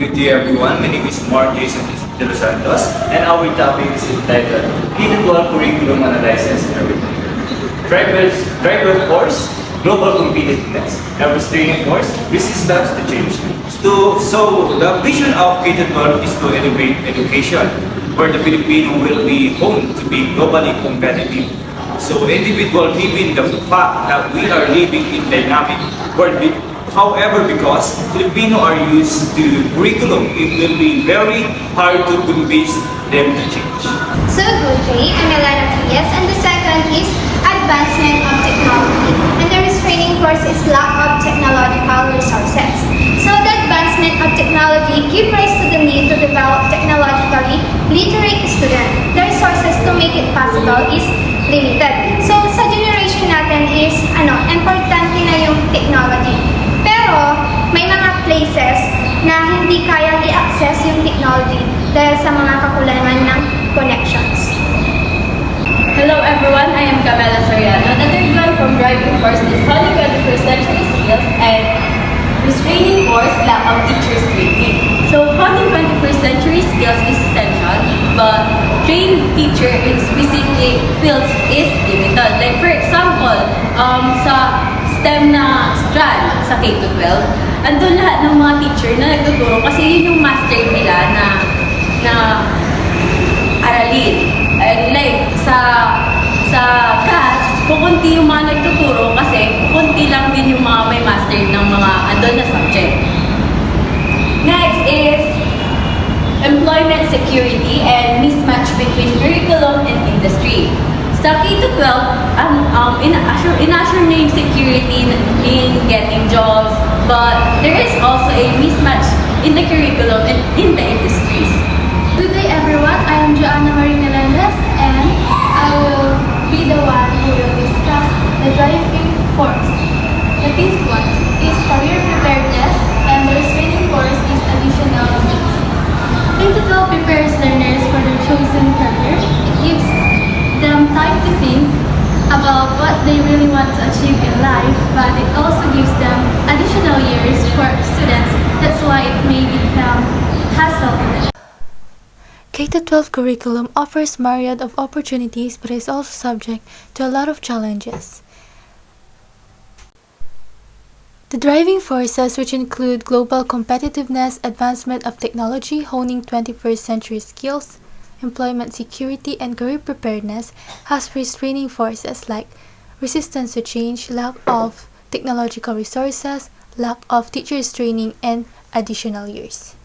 Good day everyone, my name is Mark Jason De Los Santos and our topic is entitled K-12 Curriculum Analysis and Review. Driver force, global competitiveness, and restraining force, resistance to change. So the vision of K-12 is to elevate education where the Filipino will be honed to be globally competitive. So individual given the fact that we are living in dynamic world. However, because Filipino are used to curriculum, it will be very hard to convince them to change. So good day, I'm Elena Frias, and the second is advancement of technology. And the restraining force is lack of technological resources. So the advancement of technology give rise to the need to develop technologically literate students. The resources to make it possible is limited. So sa generation natin is importante na yung technology. Pero may mga places na hindi kayang i-access yung technology dahil sa mga kakulangan ng connections. Hello everyone, I am Camila Soriano. The third one from driving force is honing 21st century skills and restraining force, lack of teachers training. So honing 21st century skills is essential, but trained teacher in specific fields is limited. Like for example, sa STEM na strand sa K-12, andun lahat ng mga teacher na nagtuturo kasi yun yung master nila na aralin. And like sa CAS, kukunti yung mga nagtuturo kasi kukunti lang din yung mga may master ng mga andun na subject. Next is employment security and mismatch between curriculum and industry. Sa K-12, in-assure na yung security in getting jobs, but there is also a mismatch in the curriculum and in the industries. Good day everyone, I am Joanna Marie Melendez and I will be the one who will discuss the driving force. The fifth one is career preparedness and the restraining force is additional needs. K-12 prepares learners for their chosen career. It gives them time to think about what they really want to achieve in life, but it also gives them additional years for students. That's why it may become hassle to them. K-12 curriculum offers myriad of opportunities but is also subject to a lot of challenges. The driving forces, which include global competitiveness, advancement of technology, honing 21st century skills, employment security, and career preparedness, has restraining forces like resistance to change, lack of technological resources, lack of teachers training, and additional years.